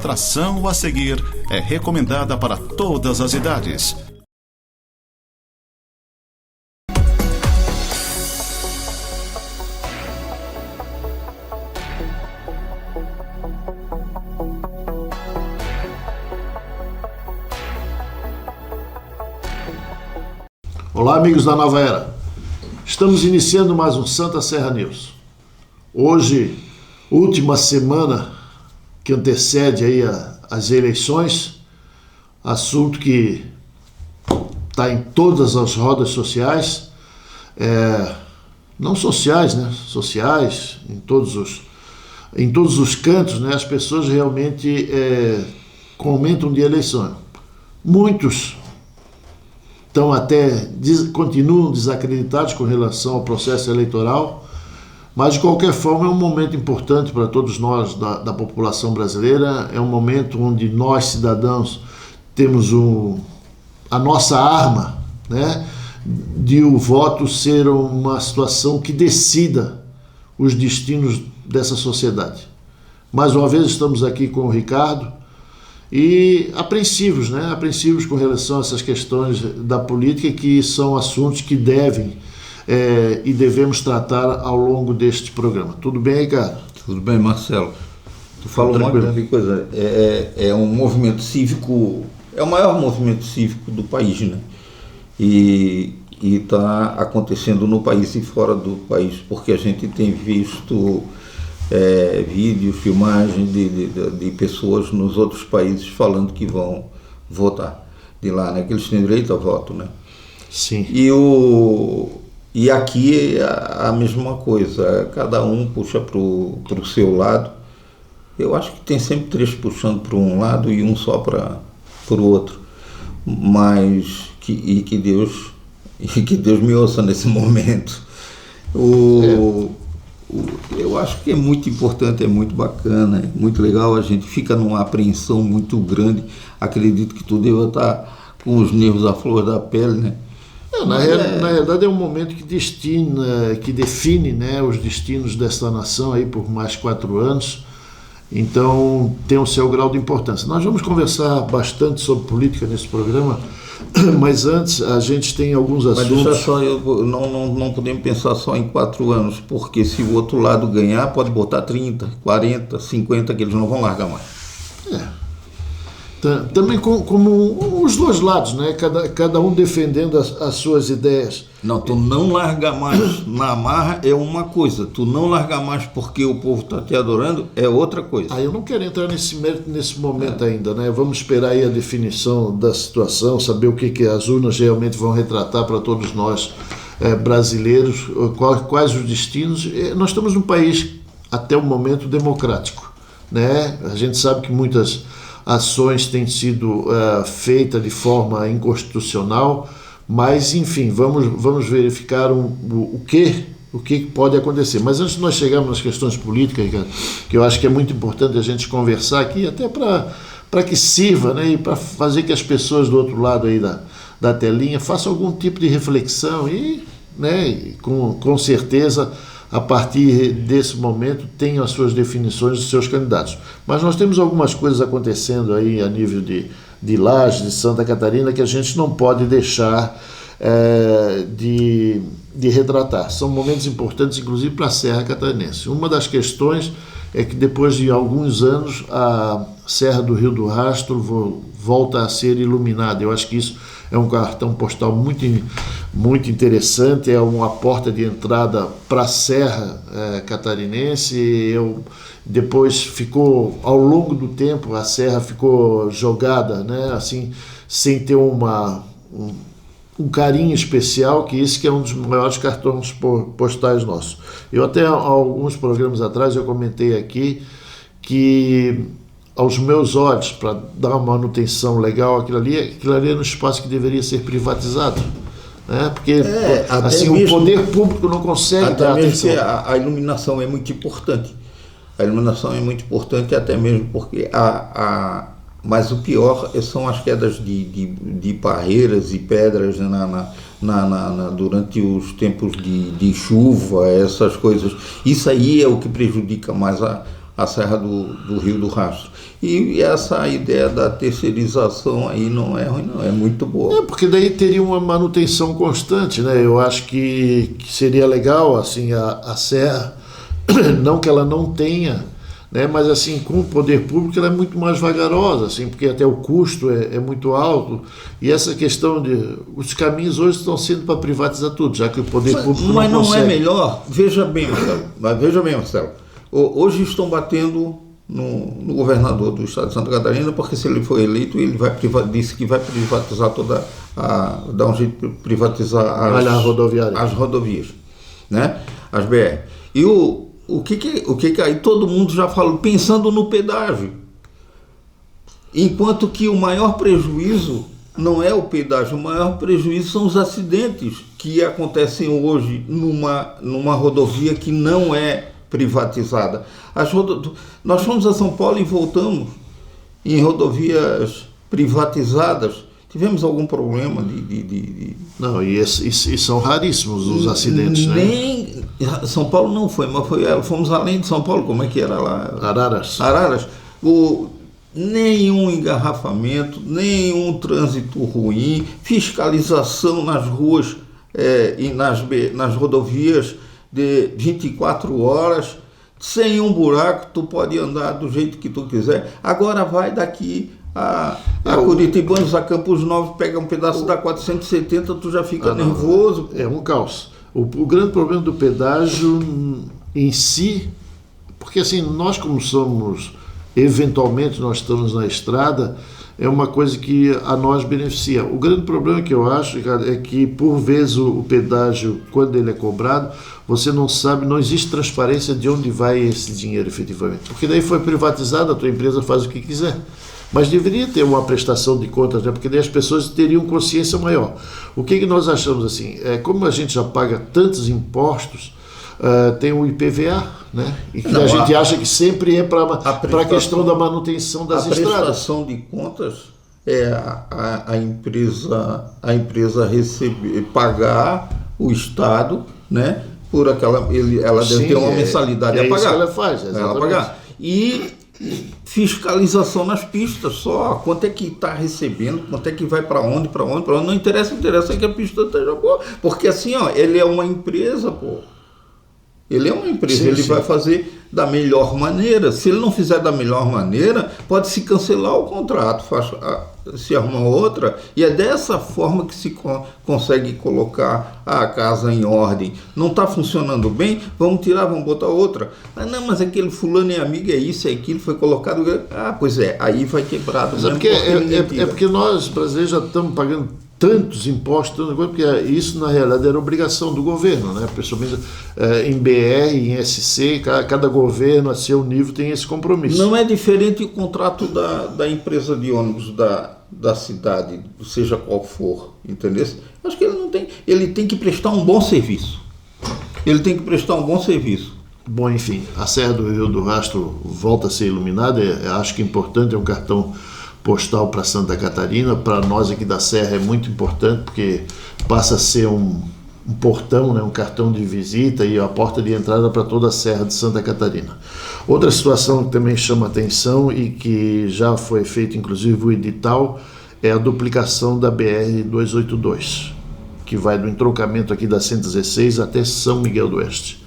atração a seguir é recomendada para todas as idades. Olá, amigos da Nova Era. Estamos iniciando mais um Santa Serra News. Hoje, última semana que antecede aí as eleições, assunto que está em todas as rodas sociais, não sociais, né? Sociais, em todos os cantos, né? As pessoas realmente comentam de eleição. Muitos continuam desacreditados com relação ao processo eleitoral, mas de qualquer forma é um momento importante para todos nós da população brasileira, é um momento onde nós, cidadãos, temos a nossa arma, né, de o voto ser uma situação que decida os destinos dessa sociedade. Mais uma vez estamos aqui com o Ricardo, e apreensivos com relação a essas questões da política, que são assuntos que e devemos tratar ao longo deste programa. Tudo bem, Ricardo? Tudo bem, Marcelo. Tu falou uma grande coisa, é um movimento cívico, é o maior movimento cívico do país, né? E está acontecendo no país e fora do país, porque a gente tem visto vídeos, filmagens de pessoas nos outros países falando que vão votar de lá, né? Que eles têm direito a voto, né? Sim. E aqui é a mesma coisa, cada um puxa para o seu lado. Eu acho que tem sempre três puxando para um lado e um só para o outro, mas que Deus me ouça nesse momento. Eu acho que é muito importante, é muito bacana, é muito legal, a gente fica numa apreensão muito grande. Acredito que tu deva estar com os nervos à flor da pele, né? Na realidade é um momento que define, né, os destinos desta nação aí por mais 4 anos, então tem o seu grau de importância. Nós vamos conversar bastante sobre política nesse programa, mas antes a gente tem alguns assuntos. Mas deixa só, não podemos pensar só em 4 anos, porque se o outro lado ganhar, pode botar 30, 40, 50, que eles não vão largar mais. Também como os dois lados, né? Cada um defendendo as suas ideias. Não, tu não largar mais na marra é uma coisa, tu não largar mais porque o povo está te adorando é outra coisa. Eu não quero entrar nesse mérito nesse momento ainda, né? Vamos esperar aí a definição da situação, saber o que as urnas realmente vão retratar para todos nós brasileiros, quais os destinos. Nós estamos num país, até o momento, democrático, né? A gente sabe que muitas ações têm sido feitas de forma inconstitucional, mas enfim, vamos verificar o que pode acontecer. Mas antes de nós chegarmos nas questões políticas, que eu acho que é muito importante a gente conversar aqui, até para que sirva, né, e para fazer que as pessoas do outro lado aí da telinha façam algum tipo de reflexão e, né, com certeza, a partir desse momento, tenham as suas definições dos seus candidatos. Mas nós temos algumas coisas acontecendo aí a nível de Lages, de Santa Catarina, que a gente não pode deixar de retratar. São momentos importantes, inclusive, para a Serra Catarinense. Uma das questões é que, depois de alguns anos, a Serra do Rio do Rastro volta a ser iluminada. Eu acho que isso é um cartão postal muito interessante, é uma porta de entrada para a Serra Catarinense. Depois ao longo do tempo, a Serra ficou jogada, né, assim, sem ter um carinho especial, que isso que é um dos maiores cartões postais nossos. Eu até, alguns programas atrás, eu comentei aqui que, aos meus olhos, para dar uma manutenção legal, aquilo ali é um espaço que deveria ser privatizado, né? Porque assim, o poder público não consegue dar atenção. A iluminação é muito importante. A iluminação é muito importante, até mesmo porque mas o pior são as quedas de barreiras e pedras durante os tempos de chuva, essas coisas. Isso aí é o que prejudica mais a a Serra do Rio do Rastro. E essa ideia da terceirização aí não é ruim, não, é muito boa. Porque daí teria uma manutenção constante, né? Eu acho que seria legal, assim, a Serra, não que ela não tenha, né? Mas assim, com o poder público ela é muito mais vagarosa, assim, porque até o custo é muito alto, e essa questão de... Os caminhos hoje estão sendo para privatizar tudo, já que o poder público mas não consegue. é melhor? Veja bem, Marcelo, hoje estão batendo no governador do estado de Santa Catarina, porque se ele for eleito, ele disse que vai privatizar dar um jeito de privatizar as rodovias, né? As BR. E o que aí todo mundo já falou, pensando no pedágio. Enquanto que o maior prejuízo não é o pedágio, o maior prejuízo são os acidentes que acontecem hoje numa rodovia que não é privatizada. Nós fomos a São Paulo e voltamos em rodovias privatizadas. Tivemos algum problema Não, e são raríssimos os acidentes, né? Nem São Paulo não foi, mas fomos além de São Paulo. Como é que era lá? Araras. Nenhum engarrafamento, nenhum trânsito ruim, fiscalização nas ruas e nas rodovias de 24 horas, sem um buraco, tu pode andar do jeito que tu quiser. Agora vai daqui a Curitibanos, a Campos Novos, pega um pedaço da 470, tu já fica nervoso. É um caos. O grande problema do pedágio em si, porque assim, nós como somos, eventualmente nós estamos na estrada, é uma coisa que a nós beneficia. O grande problema que eu acho, Ricardo, é que por vezes o pedágio, quando ele é cobrado, você não sabe, não existe transparência de onde vai esse dinheiro efetivamente. Porque daí foi privatizado, a tua empresa faz o que quiser. Mas deveria ter uma prestação de contas, né? Porque daí as pessoas teriam consciência maior. O que nós achamos assim? Como a gente já paga tantos impostos, tem o IPVA, né? E que a gente acha que sempre é para a questão da manutenção das estradas. A prestação de contas é a empresa pagar o Estado, né? Por aquela, ela deve ter uma mensalidade a pagar. Isso que ela faz, exatamente. Ela pagar. E fiscalização nas pistas, só quanto é que está recebendo, quanto é que vai para onde, não interessa que a pista esteja boa, porque assim, ele é uma empresa, ele é uma empresa, ele vai fazer da melhor maneira. Se ele não fizer da melhor maneira, pode se cancelar o contrato, se arruma outra, e é dessa forma que se consegue colocar a casa em ordem. Não está funcionando bem, vamos tirar, vamos botar outra. Mas aquele fulano é amigo, é isso, é aquilo, foi colocado. Pois é, aí vai quebrado. Mas porque nós brasileiros já estamos pagando tantos impostos, porque isso na realidade era obrigação do governo, né? Principalmente em BR, em SC, cada governo a seu nível tem esse compromisso. Não é diferente o contrato da empresa de ônibus da cidade, seja qual for, entendeu? Acho que ele tem que prestar um bom serviço. Bom, enfim, a Serra do Rio do Rastro volta a ser iluminada, acho que é importante, é um cartão postal para Santa Catarina. Para nós aqui da Serra é muito importante, porque passa a ser um portão, né, um cartão de visita e a porta de entrada para toda a Serra de Santa Catarina. Outra situação que também chama atenção e que já foi feito inclusive o edital é a duplicação da BR-282, que vai do entroncamento aqui da 116 até São Miguel do Oeste.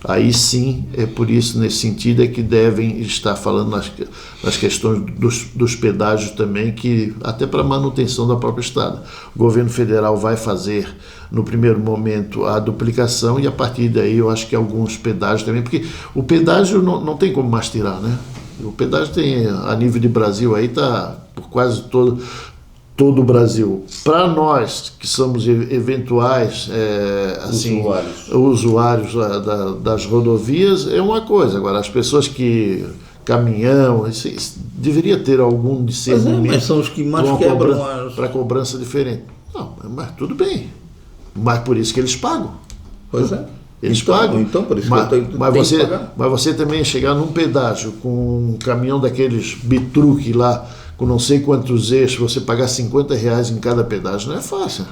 Aí sim, é por isso, nesse sentido, é que devem estar falando nas questões dos pedágios também, que até para manutenção da própria estrada. O governo federal vai fazer, no primeiro momento, a duplicação, e a partir daí eu acho que alguns pedágios também, porque o pedágio não tem como mais tirar, né? O pedágio tem, a nível de Brasil, aí está por quase todo o Brasil. Para nós, que somos eventuais usuários das rodovias, é uma coisa. Agora, as pessoas que caminhão, isso deveria ter algum discernimento. Mas são os que mais quebram para cobrança diferente. Não, mas tudo bem. Mas por isso que eles pagam. Pois é. Eles pagam. Então, por isso que eu tenho que pagar. Mas você também chegar num pedágio com um caminhão daqueles bitruque lá, com não sei quantos eixos, você pagar R$50 em cada pedágio, não é fácil.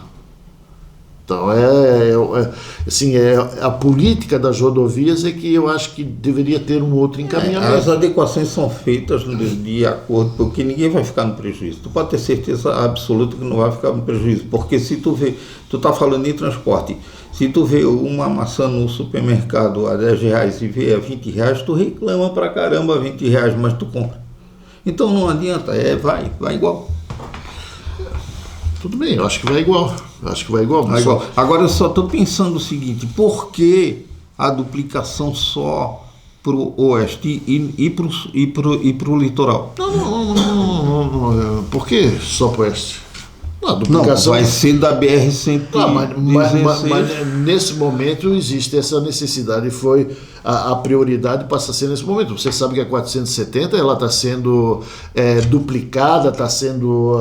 Então, assim, a política das rodovias é que eu acho que deveria ter um outro encaminhamento. As adequações são feitas de acordo, porque ninguém vai ficar no prejuízo. Tu pode ter certeza absoluta que não vai ficar no prejuízo, porque se tu vê, tu está falando em transporte, se tu vê uma maçã no supermercado a R$10 e vê a R$20, tu reclama pra caramba R$20, mas tu compra. Então não adianta, vai igual. Tudo bem, eu acho que vai igual. Vai igual. Agora eu só estou pensando o seguinte, por que a duplicação só para o oeste e para o litoral? Não, por que só para o oeste? A duplicação vai ser da BR-116. Mas nesse momento existe essa necessidade, foi a prioridade passa a ser nesse momento. Você sabe que a 470 ela está sendo duplicada, está sendo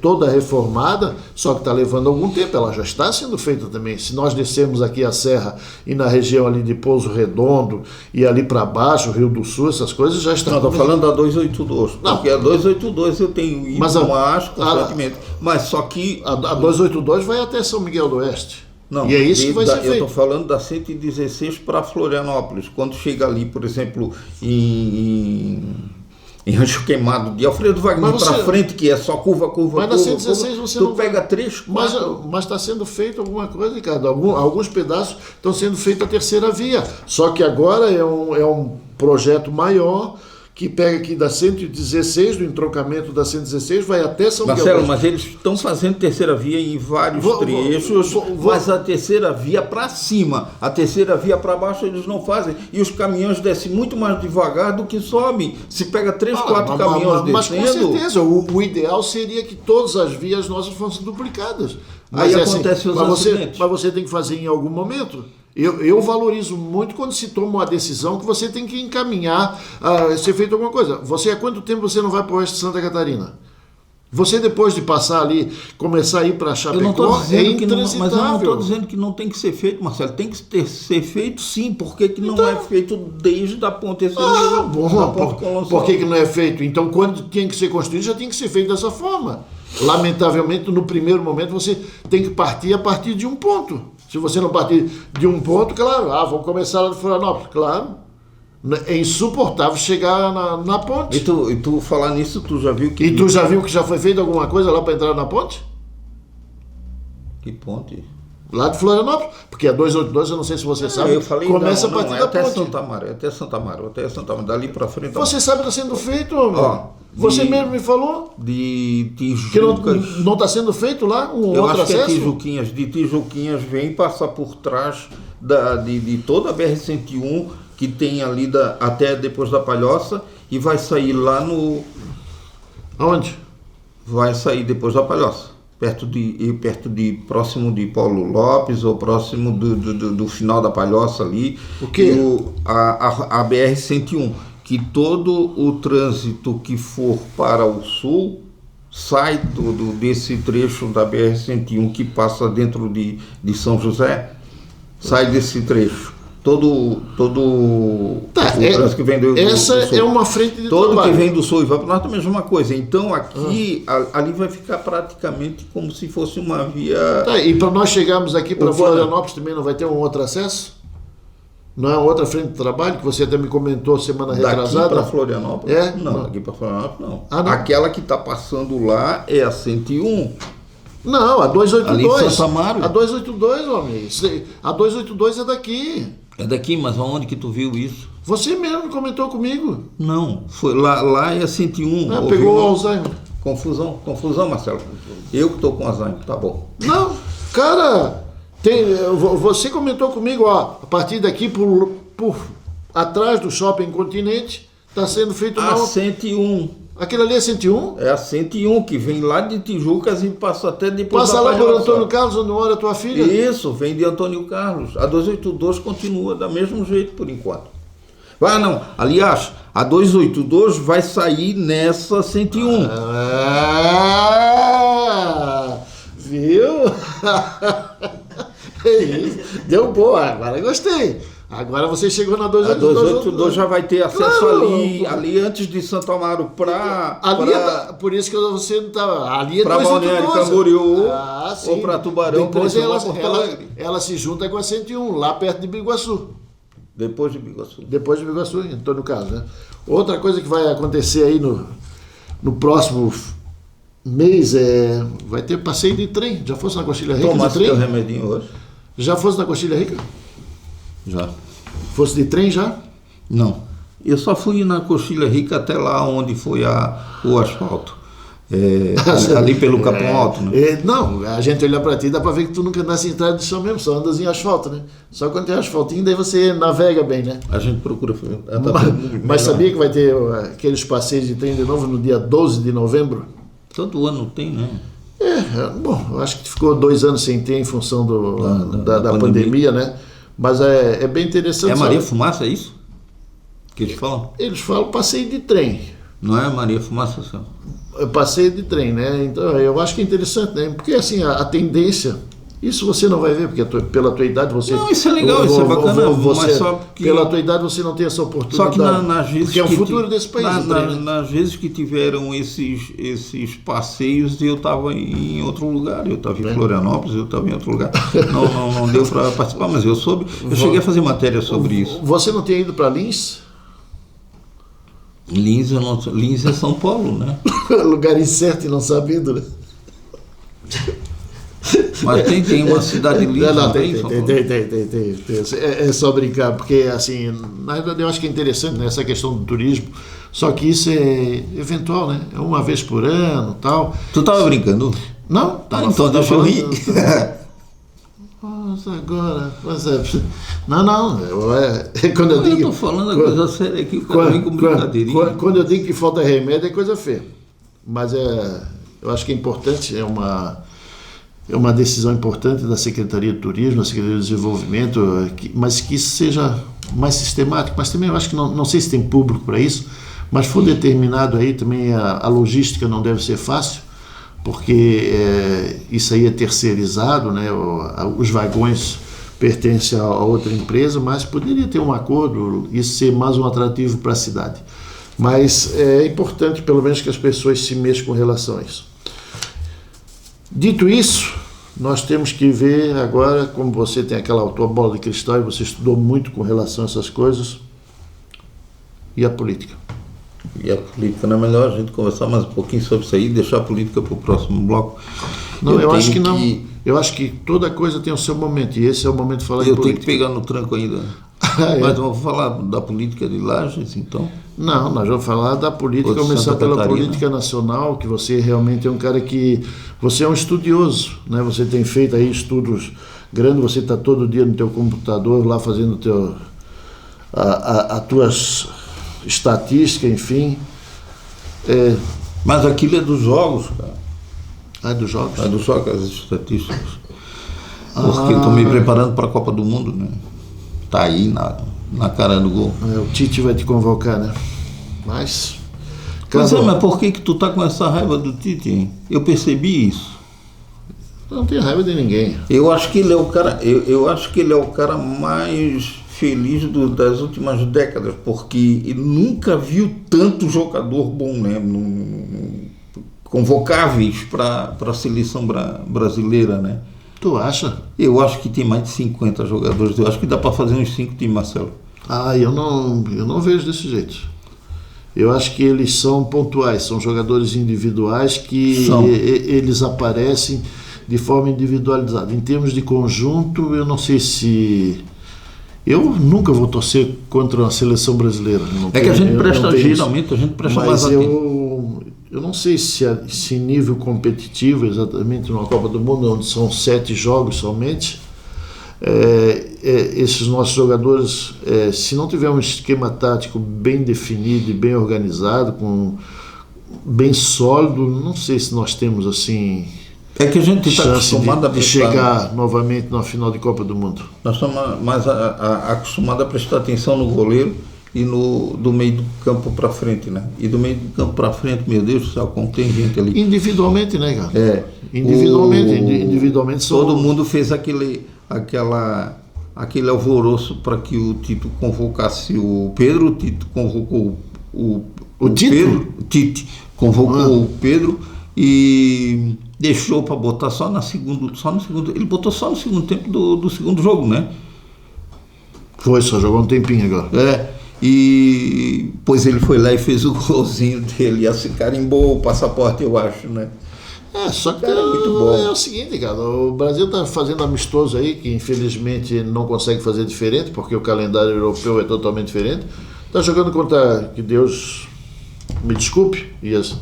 toda reformada, só que está levando algum tempo, ela já está sendo feita também. Se nós descermos aqui a serra e na região ali de Pouso Redondo e ali para baixo, Rio do Sul, essas coisas já estão... Não, estou falando da 282, porque a 282 eu tenho ido constantemente, mas só que... A 282 vai até São Miguel do Oeste. Não, e é isso que vai ser feito. Eu estou falando da 116 para Florianópolis. Quando chega ali, por exemplo, em Rancho Queimado, de Alfredo Wagner para frente, que é só curva. Mas na 116 você não pega 3, 4. Mas está sendo feito alguma coisa, Ricardo. Alguns pedaços estão sendo feitos a terceira via. Só que agora é um projeto maior, que pega aqui da 116, do entroncamento da 116, vai até São Miguel. Marcelo, mas eles estão fazendo terceira via em vários trechos, mas a terceira via para cima, a terceira via para baixo eles não fazem, e os caminhões descem muito mais devagar do que sobem. Se pega 3, 4 caminhões descendo... Mas com certeza, o ideal seria que todas as vias nossas fossem duplicadas. Aí acontece os acidentes. Mas você tem que fazer em algum momento. Eu valorizo muito quando se toma uma decisão que você tem que encaminhar a ser feito alguma coisa. Há quanto tempo você não vai para o oeste de Santa Catarina? Você, depois de passar ali, começar a ir para Chapecó, é intransitável. Mas eu não estou dizendo que não tem que ser feito, Marcelo. Tem que ser feito sim. Por que não é feito desde a ponte? Por que não é feito? Então, quando tem que ser construído, já tem que ser feito dessa forma. Lamentavelmente, no primeiro momento, você tem que partir a partir de um ponto. Se você não partir de um ponto, claro, vamos começar lá de Florianópolis, claro. É insuportável chegar na ponte. E tu falar nisso, tu já viu que... E tu já viu que já foi feita alguma coisa lá para entrar na ponte? Que ponte? Lá de Florianópolis, porque a 282, eu não sei se você sabe, eu falei, começa a partir da até ponte. Santa Maria, até Santa Maria, dali para frente. Você sabe que está sendo feito, homem. Você mesmo me falou de Tijucas. Que não está sendo feito lá eu outro acho acesso? Que de Tijuquinhas vem passar por trás de toda a BR-101 que tem ali até depois da Palhoça e vai sair lá no... Aonde? Vai sair depois da Palhoça. Próximo de Paulo Lopes, ou próximo do final da Palhoça ali. O quê? A BR-101, que todo o trânsito que for para o sul sai desse trecho da BR-101 que passa dentro de São José, sai desse trecho. Todo o trânsito que vem do essa sul. É uma frente de todo trabalho. Que vem do sul e vai para o norte é a mesma coisa. Então aqui, ali vai ficar praticamente como se fosse uma via... E para nós chegarmos aqui para Florianópolis também não vai ter um outro acesso? Não é outra frente de trabalho que você até me comentou semana retrasada? Daqui para Florianópolis? Não, daqui para Florianópolis não. Não. Aquela que está passando lá é a 101. Não, a 282. Ali em Santa Amaro. A 282, homem. A 282 é daqui. É daqui, mas aonde que tu viu isso? Você mesmo comentou comigo. Não, foi lá é a 101. Pegou o Alzheimer. Confusão, Marcelo. Eu que estou com Alzheimer, tá bom. Não, cara, você comentou comigo, a partir daqui por atrás do Shopping Continente está sendo feito a 101. Aquilo ali é 101? É a 101, que vem lá de Tijucas e passa até depois Passa lá por Antônio Carlos, onde mora a tua filha? Isso, vem de Antônio Carlos. A 282 continua do mesmo jeito por enquanto. Aliás, a 282 vai sair nessa 101. Viu? Deu boa, agora gostei. Agora você chegou na 282 já vai ter acesso Claro. ali antes de Santo Amaro por isso que você não estava. Ali é para Balneário 282. Camboriú Sim. ou para Tubarão. Depois Porto Alegre. ela se junta com a 101, lá perto de Biguaçu. Depois de Biguaçu. Depois de Biguaçu, em todo caso, né? Outra coisa que vai acontecer aí no próximo mês vai ter passeio de trem. Já fosse na Coxilha Rica Tomasse de trem? teu remedinho hoje? Já fosse na Coxilha Rica? Já. Fosse de trem já? Não. Eu só fui na Coxilha Rica até lá onde foi o asfalto. Ali pelo Capão Alto, né? Não, a gente olhar pra ti dá pra ver que tu nunca andas em estrada de chão mesmo, só andas em asfalto, né? Só quando tem asfaltinho, daí você navega bem, né? A gente procura. Mas sabia que vai ter aqueles passeios de trem de novo no dia 12 de novembro? Todo ano tem, né? Bom, eu acho que ficou 2 anos sem ter em função da pandemia, né? Mas é bem interessante. É Maria sabe? Fumaça, é isso? Que eles falam? Eles falam passeio de trem. Não é Maria Fumaça, só. Passeio de trem, né? Então eu acho que é interessante, né? Porque assim, a tendência, isso você não vai ver, porque pela tua idade você. Não, isso é legal, isso é bacana, mas só que. Pela tua idade você não tem essa oportunidade. Só que nas vezes. Porque é o futuro desse país. Nas vezes que tiveram esses passeios, eu estava em outro lugar, eu estava em Florianópolis, eu estava em outro lugar. Não deu para participar, mas eu soube. Eu cheguei a fazer matéria sobre isso. Você não tinha ido para Lins? Lins é São Paulo, né? Lugar incerto e não sabendo, né? Mas tem uma cidade linda. Não, tem. É só brincar, porque assim, na verdade eu acho que é interessante, né, essa questão do turismo, só que isso é eventual, né? É uma vez por ano e tal. Tu estava brincando? Não? Então deixa eu rir. Nossa, agora. Não. Quando eu digo. Eu tô falando a coisa séria aqui, o cara vem com brincadeirinha. Quando eu digo que falta remédio, é coisa feia. Mas eu acho que é importante, é uma decisão importante da Secretaria de Turismo, da Secretaria de Desenvolvimento, mas que isso seja mais sistemático. Mas também eu acho que não sei se tem público para isso, mas for determinado aí também a logística não deve ser fácil, porque isso aí é terceirizado, né? Os vagões pertencem a outra empresa, mas poderia ter um acordo e ser mais um atrativo para a cidade. Mas é importante, pelo menos, que as pessoas se mexam com relação a isso. Dito isso, nós temos que ver agora, como você tem aquela tua bola de cristal e você estudou muito com relação a essas coisas, e a política. E a política, não é melhor a gente conversar mais um pouquinho sobre isso aí, deixar a política para o próximo bloco? Não, eu acho que não. Eu acho que toda coisa tem o seu momento, e esse é o momento de falar em política. Eu tenho que pegar no tranco ainda. Mas vamos falar da política de Lages, então? Não, nós vamos falar da política, começar pela política nacional, que você realmente é um cara que... Você é um estudioso, né? Você tem feito aí estudos grandes, você está todo dia no teu computador lá fazendo as tuas estatísticas, enfim. Mas aquilo é dos jogos, cara. É dos jogos? É dos jogos, as estatísticas. Porque estou me preparando para a Copa do Mundo, né? Tá aí na cara do gol. O Tite vai te convocar, né? Mas por que tu tá com essa raiva do Tite, hein? Eu percebi isso. Não tenho raiva de ninguém. Eu acho que ele é o cara, eu acho que ele é o cara mais feliz das últimas décadas, porque ele nunca viu tanto jogador bom, né? Convocáveis para a seleção brasileira, né? Tu acha? Eu acho que tem mais de 50 jogadores. Eu acho que dá para fazer uns 5 times, Marcelo. Eu não vejo desse jeito. Eu acho que eles são pontuais, são jogadores individuais que eles aparecem de forma individualizada. Em termos de conjunto, eu não sei se... Eu nunca vou torcer contra a seleção brasileira. Que a gente presta, geralmente, a gente presta mais atenção. Eu não sei se nível competitivo, exatamente numa Copa do Mundo, onde são 7 jogos somente, esses nossos jogadores, se não tiver um esquema tático bem definido e bem organizado, bem sólido, não sei se nós temos assim... que a gente está acostumado de chegar novamente na final de Copa do Mundo. Nós estamos mais acostumados a prestar atenção no goleiro e do meio do campo para frente, né? E do meio do campo para frente, meu Deus do céu, como tem gente ali. Individualmente, né, cara? Individualmente são... Todo mundo fez aquele aquele alvoroço para que o Tito convocasse o Pedro. O Tito convocou o Tito? Pedro. O Tite convocou o Pedro e deixou para botar só no segundo. Ele botou só no segundo tempo do segundo jogo, né? Foi, só jogou um tempinho agora. E pois ele foi lá e fez o golzinho dele, e carimbou o passaporte, eu acho, né? Só que muito bom. É o seguinte, cara, o Brasil está fazendo amistoso aí, que infelizmente não consegue fazer diferente, porque o calendário europeu é totalmente diferente. Está jogando contra, que Deus me desculpe, e as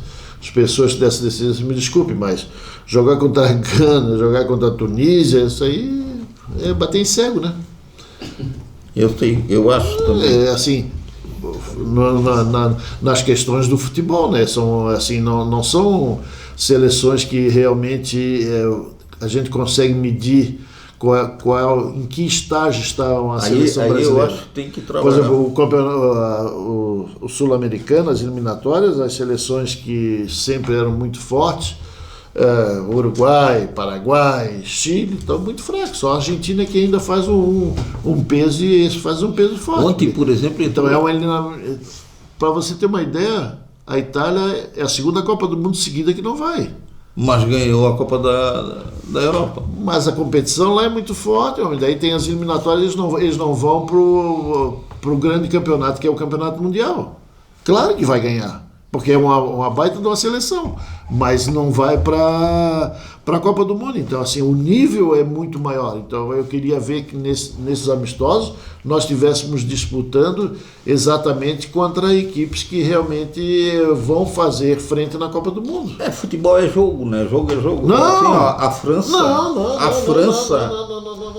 pessoas dessa decisão me desculpe, mas jogar contra a Gana, jogar contra a Tunísia, isso aí é bater em cego, né? Eu acho também. Assim, nas questões do futebol, né? São, assim, não são seleções que realmente a gente consegue medir em que estágio está uma seleção brasileira. Eu acho que tem que trabalhar. Por exemplo, o sul-americano, as eliminatórias, as seleções que sempre eram muito fortes, Uruguai, Paraguai, Chile, estão muito fracos. Só a Argentina que ainda faz um peso, e esse faz um peso forte. Ontem, por exemplo, então para você ter uma ideia, a Itália é a segunda Copa do Mundo seguida que não vai. Mas ganhou a Copa da Europa. Mas a competição lá é muito forte, homem. Daí tem as eliminatórias, eles não vão pro grande campeonato, que é o Campeonato Mundial. Claro que vai ganhar, porque é uma baita de uma seleção, mas não vai para a Copa do Mundo. Então, assim, o nível é muito maior. Então, eu queria ver que nesses amistosos nós estivéssemos disputando exatamente contra equipes que realmente vão fazer frente na Copa do Mundo. Futebol é jogo, né? Jogo é jogo. Não! Assim,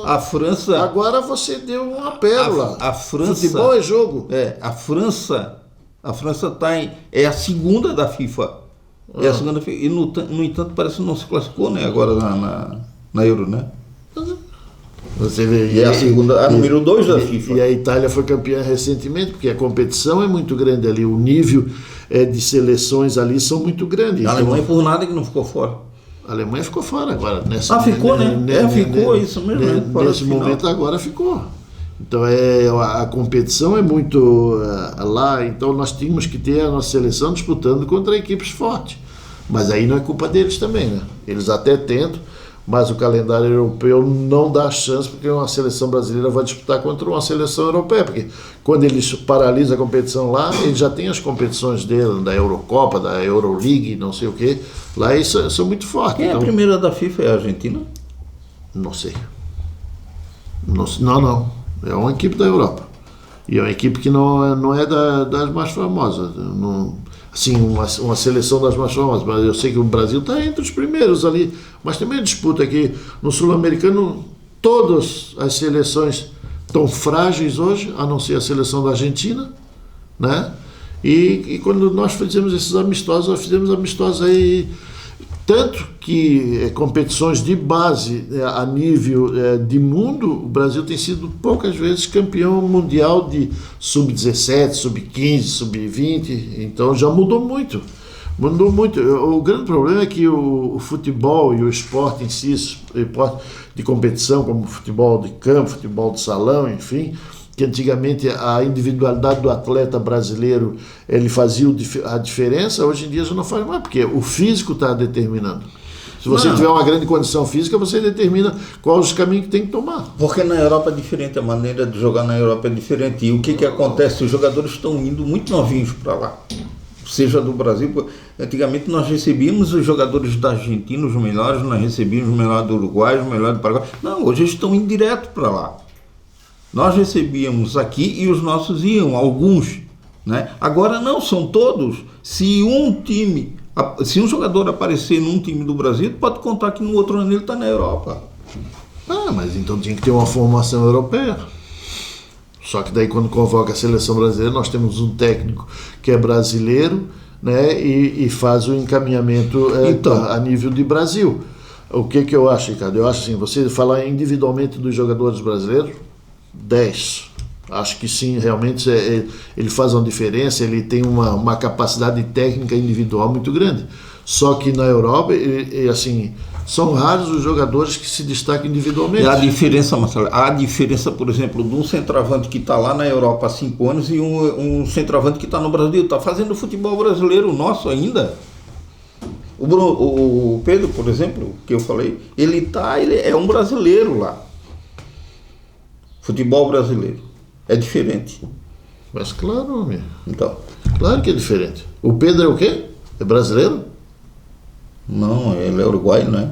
a França... Agora você deu uma pérola. A França... Futebol é jogo. A França é a segunda da FIFA. É a segunda FIFA. E, no entanto, parece que não se classificou, né? Agora na Euro, né? Você vê, é a segunda, a número 2 da FIFA. E a Itália foi campeã recentemente, porque a competição é muito grande ali, o nível de seleções ali são muito grandes. A Alemanha por nada que não ficou fora. A Alemanha ficou fora agora. Ficou, né? Ficou, isso mesmo. Nesse momento agora ficou. Então a competição é muito lá, então nós tínhamos que ter a nossa seleção disputando contra equipes fortes. Mas aí não é culpa deles também, né? Eles até tentam, mas o calendário europeu não dá chance, porque uma seleção brasileira vai disputar contra uma seleção europeia, porque quando eles paralisam a competição lá, eles já têm as competições dele, da Eurocopa, da Euroleague, não sei o quê, lá eles são muito fortes. Quem é a primeira da FIFA? É a Argentina? Não sei. Não. É uma equipe da Europa. E é uma equipe que não é das mais famosas. Assim, uma seleção das mais famosas. Mas eu sei que o Brasil está entre os primeiros ali. Mas também disputa aqui no Sul-Americano. Todas as seleções estão frágeis hoje, a não ser a seleção da Argentina, né? E quando nós fizemos esses amistosos, nós fizemos amistosos aí. Tanto que competições de base a nível de mundo, o Brasil tem sido poucas vezes campeão mundial de sub-17, sub-15, sub-20, então já mudou muito. O grande problema é que o futebol e o esporte em si, esporte de competição, como futebol de campo, futebol de salão, enfim, que antigamente a individualidade do atleta brasileiro ele fazia a diferença, hoje em dia já não faz mais, porque o físico está determinando. Se você tiver uma grande condição física, você determina quais os caminhos que tem que tomar. Porque na Europa é diferente, a maneira de jogar na Europa é diferente. E o que acontece? Os jogadores estão indo muito novinhos para lá. Seja do Brasil, antigamente nós recebíamos os jogadores da Argentina, os melhores, nós recebíamos os melhores do Uruguai, os melhores do Paraguai. Não, hoje eles estão indo direto para lá. Nós recebíamos aqui e os nossos iam, alguns, né? Agora não, são todos. Se um jogador aparecer num time do Brasil, pode contar que no outro ano ele está na Europa. Mas então tinha que ter uma formação europeia. Só que daí quando convoca a seleção brasileira, nós temos um técnico que é brasileiro, né? E faz o encaminhamento a nível de Brasil. O que eu acho, Ricardo? Eu acho assim, você falar individualmente dos jogadores brasileiros, 10. Acho que sim, realmente ele faz uma diferença, ele tem uma capacidade técnica individual muito grande. Só que na Europa, assim, São raros os jogadores que se destacam individualmente. E a diferença, Marcelo, por exemplo, de um centroavante que está lá na Europa há 5 anos e um centroavante que está no Brasil, está fazendo futebol brasileiro nosso ainda. O Pedro, por exemplo, que eu falei, ele é um brasileiro lá. Futebol brasileiro. É diferente. Mas claro, homem. Então. Claro que é diferente. O Pedro é o quê? É brasileiro? Não, ele é uruguaio, não é?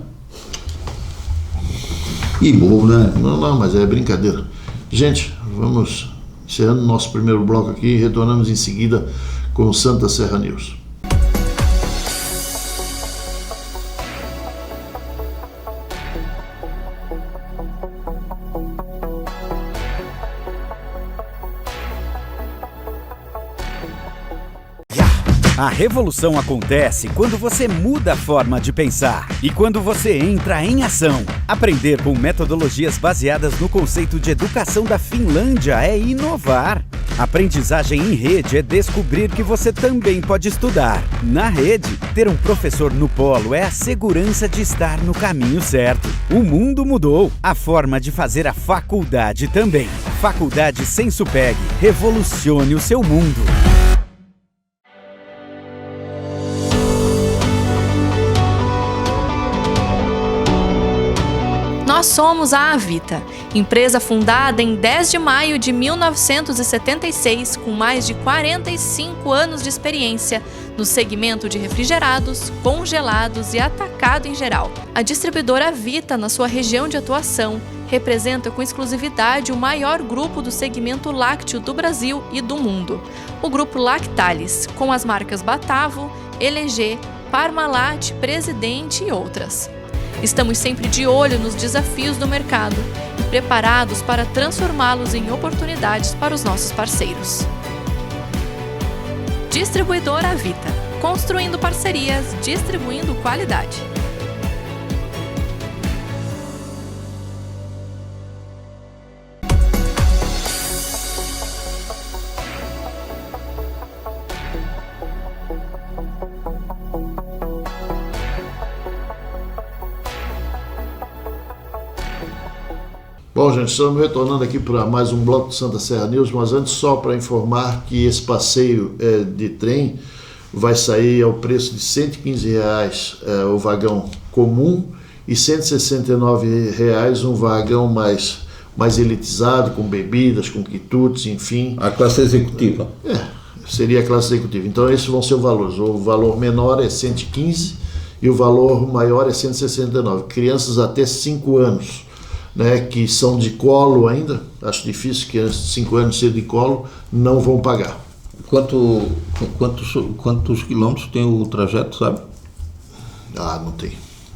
E bobo, né? Não, mas é brincadeira. Gente, vamos encerrando nosso primeiro bloco aqui e retornamos em seguida com o Santa Serra News. A revolução acontece quando você muda a forma de pensar e quando você entra em ação. Aprender com metodologias baseadas no conceito de educação da Finlândia é inovar. Aprendizagem em rede é descobrir que você também pode estudar. Na rede, ter um professor no polo é a segurança de estar no caminho certo. O mundo mudou, a forma de fazer a faculdade também. Faculdade Sensupeg, revolucione o seu mundo. Nós somos a Avita, empresa fundada em 10 de maio de 1976, com mais de 45 anos de experiência no segmento de refrigerados, congelados e atacado em geral. A distribuidora Avita, na sua região de atuação, representa com exclusividade o maior grupo do segmento lácteo do Brasil e do mundo, o Grupo Lactalis, com as marcas Batavo, LG, Parmalat, Presidente e outras. Estamos sempre de olho nos desafios do mercado e preparados para transformá-los em oportunidades para os nossos parceiros. Distribuidora Avita, construindo parcerias, distribuindo qualidade. Bom, gente, estamos retornando aqui para mais um bloco do Santa Serra News, mas antes só para informar que esse passeio de trem vai sair ao preço de R$ 115 o vagão comum e R$ 169 um vagão mais elitizado, com bebidas, com quitutes, enfim. A classe executiva. Seria a classe executiva. Então esses vão ser os valores. O valor menor é 115 e o valor maior é 169. Crianças até 5 anos. Né, que são de colo ainda, acho difícil que antes de 5 anos ser de colo, não vão pagar. Quantos quilômetros tem o trajeto, sabe?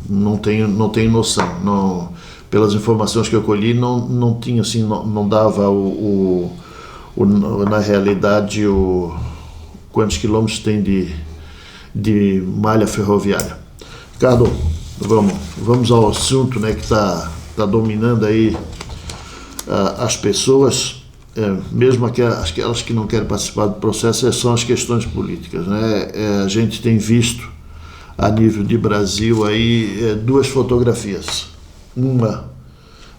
Não tenho noção. Não, pelas informações que eu colhi, não tinha assim, não dava na realidade quantos quilômetros tem de malha ferroviária. Ricardo, vamos ao assunto, né, que está dominando aí as pessoas, mesmo aquelas que não querem participar do processo, são as questões políticas, né? A gente tem visto a nível de Brasil aí 2 fotografias, uma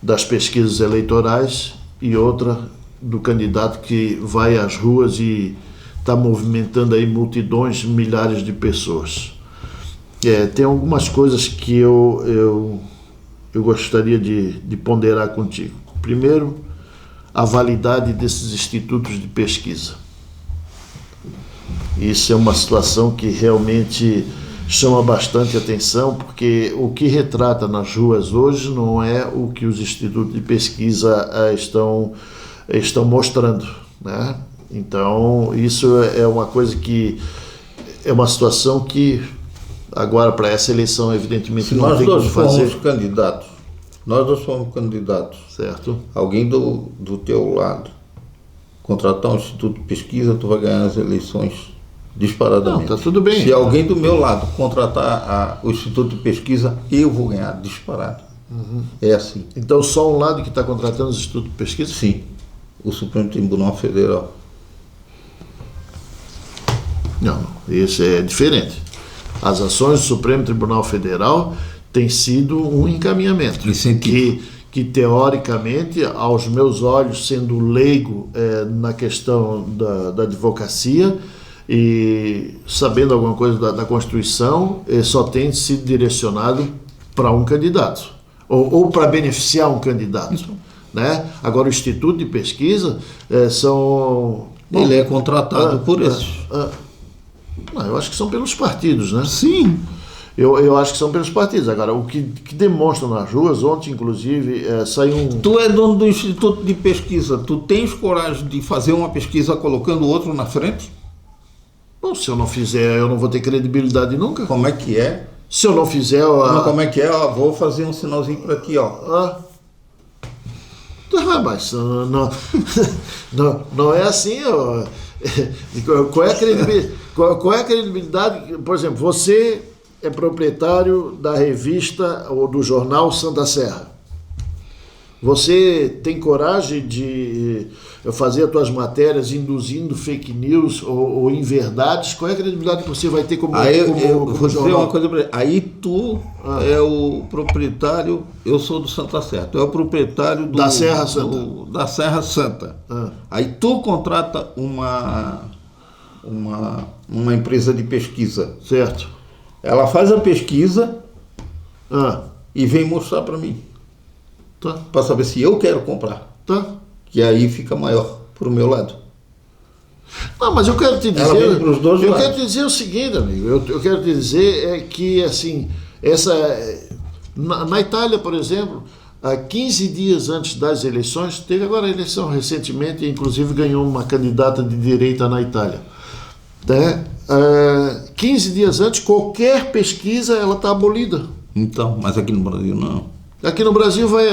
das pesquisas eleitorais e outra do candidato que vai às ruas e está movimentando aí multidões, milhares de pessoas. Tem algumas coisas que eu gostaria de ponderar contigo. Primeiro, a validade desses institutos de pesquisa. Isso é uma situação que realmente chama bastante atenção, porque o que retrata nas ruas hoje não é o que os institutos de pesquisa estão mostrando, né? Então, isso é uma coisa que é uma situação que agora, para essa eleição, evidentemente, se não tem como fazer. Nós dois fomos candidatos, certo? Alguém do teu lado contratar um instituto de pesquisa, tu vai ganhar as eleições disparadamente. Não, tá tudo bem. Se alguém do meu lado contratar o instituto de pesquisa, eu vou ganhar disparado. É assim. Então, só um lado que está contratando o instituto de pesquisa? Sim, o Supremo Tribunal Federal. Não, isso é diferente. As ações do Supremo Tribunal Federal tem sido um encaminhamento que teoricamente, aos meus olhos, sendo leigo na questão da advocacia e sabendo alguma coisa da Constituição, só tem sido direcionado para um candidato ou para beneficiar um candidato, né? Agora, o Instituto de Pesquisa são... Ele é contratado por esses. Eu acho que são pelos partidos, né? Sim. Eu acho que são pelos partidos. Agora, o que demonstram nas ruas, ontem, inclusive, saiu um... Tu é dono do Instituto de Pesquisa. Tu tens coragem de fazer uma pesquisa colocando o outro na frente? Bom, se eu não fizer, eu não vou ter credibilidade nunca. Como é que é? Se eu não fizer... Como é que é? Vou fazer um sinalzinho para ti, ó. Mas não é assim. Qual é a credibilidade? Por exemplo, você é proprietário da revista ou do jornal Santa Serra. Você tem coragem de fazer as suas matérias induzindo fake news ou inverdades? Qual é a credibilidade que você vai ter como vou dizer jornal? uma coisa para ele. Aí tu é o proprietário, eu sou do Santa Serra, tu é o proprietário da Serra Santa. Da Serra Santa. Aí tu contrata uma empresa de pesquisa. Certo. Ela faz a pesquisa e vem mostrar para mim. Para saber se eu quero comprar. Que aí fica maior pro meu lado. Não, mas eu quero te dizer... Ela vem pros dois lados. Quero te dizer o seguinte, amigo. Eu quero te dizer que, assim, na Itália, por exemplo, 15 dias antes das eleições, teve agora a eleição recentemente, inclusive ganhou uma candidata de direita na Itália. 15 dias antes, qualquer pesquisa, ela está abolida. Então, mas aqui no Brasil não. Aqui no Brasil vai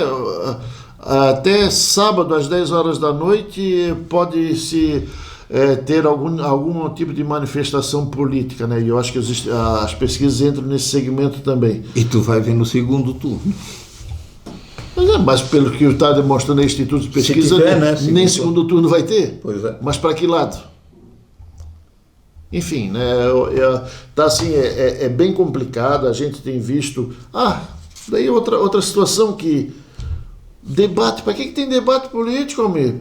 até sábado às 10 horas da noite pode-se ter algum tipo de manifestação política, né? E eu acho que as pesquisas entram nesse segmento também. E tu vai ver no segundo turno. Mas pelo que está demonstrando o Instituto de Pesquisa, nem segundo turno vai ter. Pois é. Mas para que lado? Enfim, né? Tá assim, é bem complicado. A gente tem visto... Daí outra situação que... Debate, para que tem debate político, amigo?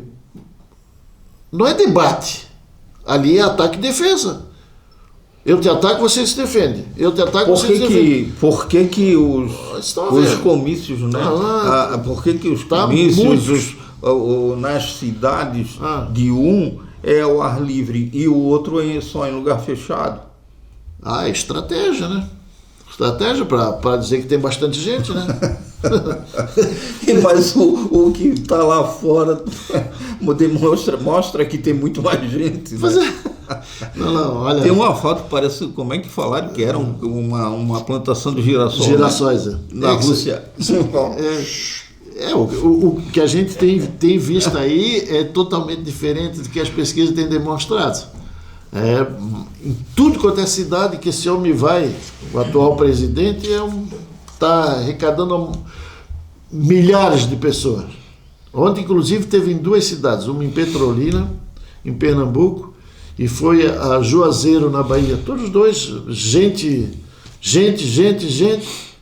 Não é debate. Ali é ataque e defesa. Eu te ataco, você se defende. Eu te ataco, você se defende. Por que os comícios, né? Por que os comícios nas cidades de um é ao ar livre e o outro é só em lugar fechado? Estratégia, né? Estratégia para dizer que tem bastante gente, né? Mas o que está lá fora mostra que tem muito mais gente. Mas né? Não, olha. Tem uma foto que parece, como é que falaram que era uma plantação de girassol. Girassóis, né? Na Rússia. O que a gente tem visto aí é totalmente diferente do que as pesquisas têm demonstrado. Em tudo quanto é cidade que esse homem vai, o atual presidente está arrecadando milhares de pessoas. Ontem, inclusive, teve em 2 cidades, uma em Petrolina, em Pernambuco, e foi a Juazeiro, na Bahia. Todos os dois, gente,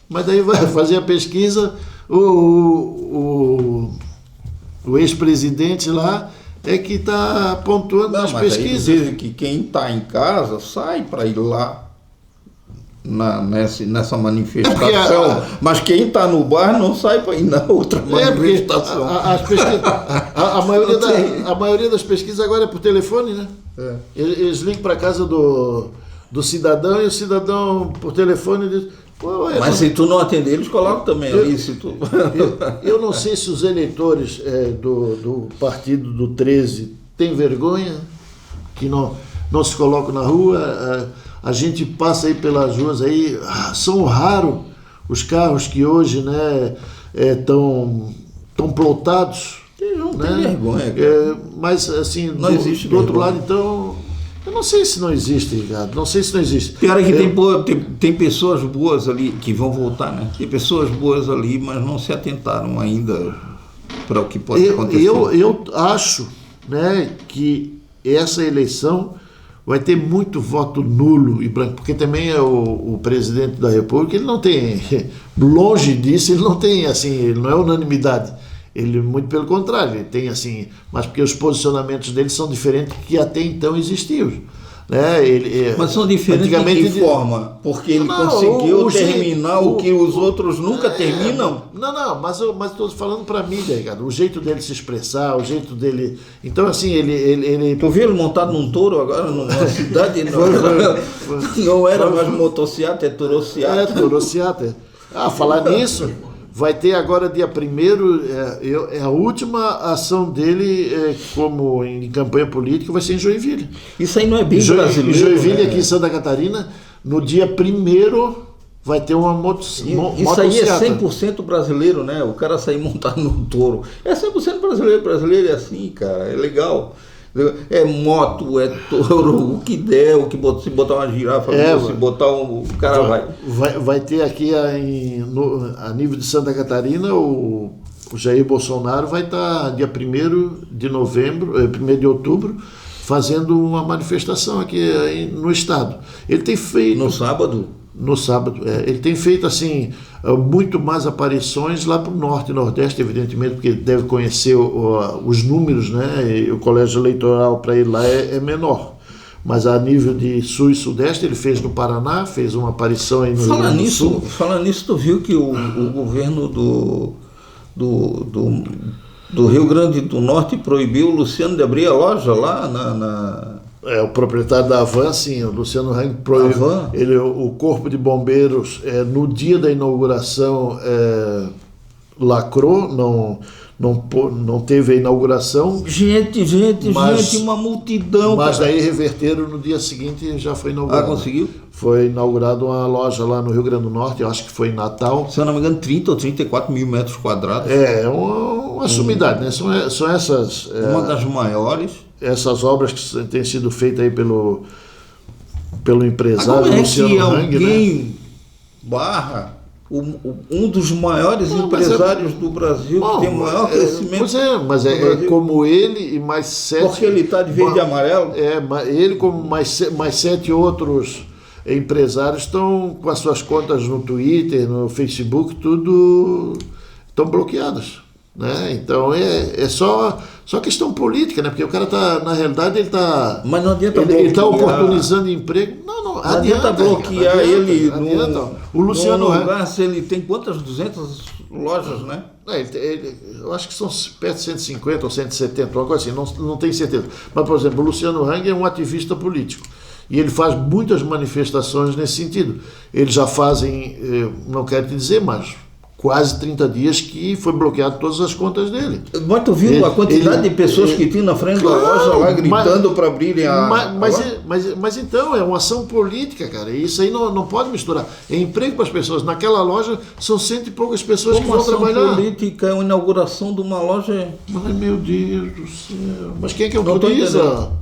mas daí vai fazer a pesquisa, o ex-presidente lá é que está pontuando nas pesquisas. Dizem que quem está em casa sai para ir lá nessa manifestação, mas quem está no bar não sai para ir na outra manifestação. A maioria das pesquisas agora é por telefone, né? Eles ligam para a casa do cidadão e o cidadão por telefone diz... Mas se tu não atender, eles colocam também ali. Eu não sei se os eleitores do partido do 13 têm vergonha, que não se colocam na rua. A gente passa aí pelas ruas aí, são raros os carros que hoje, né, estão plotados. Não né? tem vergonha. Mas assim, não existe do outro lado, então... Eu não sei se não existe, Ricardo. Não sei se não existe. Pior é que tem pessoas boas ali que vão voltar, né? Tem pessoas boas ali, mas não se atentaram ainda para o que pode acontecer. Eu acho, né, que essa eleição vai ter muito voto nulo e branco, porque também é o presidente da República, ele não tem, longe disso, ele não tem, assim, ele não é unanimidade. Ele, muito pelo contrário, ele tem assim, mas porque os posicionamentos dele são diferentes do que até então existiam. Né? Mas são diferentes de que forma? Porque ele conseguiu terminar o que os outros nunca terminam? Não, mas estou falando para mim, Ricardo, o jeito dele se expressar, o jeito dele... Então, assim, ele... Tu viu ele montado num touro agora, numa cidade? Não era mais motociata, é torociata. É, torociata. Falar nisso... Vai ter agora dia 1º, a última ação dele como em campanha política vai ser em Joinville. Isso aí não é bem brasileiro. Em Joinville, aqui em Santa Catarina, no dia 1º vai ter uma motociata. Isso aí é 100% brasileiro, né? O cara sair montado no touro. É 100% brasileiro. Brasileiro é assim, cara, é legal. É moto, é touro, o que der, se botar uma girafa, se botar o cara vai ter aqui a nível de Santa Catarina, o Jair Bolsonaro vai estar dia 1º de outubro, fazendo uma manifestação aqui no estado. Ele tem feito... No sábado? No sábado, ele tem feito assim muito mais aparições lá para o norte e nordeste, evidentemente, porque ele deve conhecer os números, né? E o colégio eleitoral para ele lá é menor. Mas a nível de sul e sudeste, ele fez no Paraná, fez uma aparição aí no Rio Grande do Sul. Falando nisso, tu viu que o governo do Rio Grande do Norte proibiu o Luciano de abrir a loja lá o proprietário da Havan, sim, o Luciano Hang proibiu. O Corpo de Bombeiros, no dia da inauguração, lacrou, não teve a inauguração. Gente, uma multidão. Mas daí reverteram no dia seguinte e já foi inaugurado. Conseguiu? Foi inaugurada uma loja lá no Rio Grande do Norte, eu acho que foi em Natal. Se eu não me engano, 30 ou 34 mil metros quadrados. É uma sumidade, né? São essas... uma das maiores. Essas obras que têm sido feitas aí pelo empresário como Luciano Hang, alguém né? barra um dos maiores empresários do Brasil, que tem o maior crescimento. Pois mas é como ele e mais 7... Porque ele está de verde e amarelo? Ele como mais 7 outros empresários estão com as suas contas no Twitter, no Facebook, tudo estão bloqueadas. Né? Então é só questão política, né? Porque o cara está, na realidade, ele está... Mas não adianta ele está oportunizando empreego. Não adianta bloquear ele o Luciano lugar, se ele tem quantas? 200 lojas, né? Eu acho que são perto de 150 ou 170, uma coisa assim, não tenho certeza. Mas, por exemplo, o Luciano Hang é um ativista político. E ele faz muitas manifestações nesse sentido. Eles já fazem, não quero te dizer, mas... quase 30 dias que foi bloqueado todas as contas dele. Mas tu viu a quantidade de pessoas que tinha na frente da loja lá gritando para abrirem mas então, é uma ação política, cara. E isso aí não pode misturar. É emprego para as pessoas. Naquela loja são 100 e poucas pessoas que vão trabalhar. Uma política, uma inauguração de uma loja... Ai, meu Deus do céu. Mas quem é que autoriza?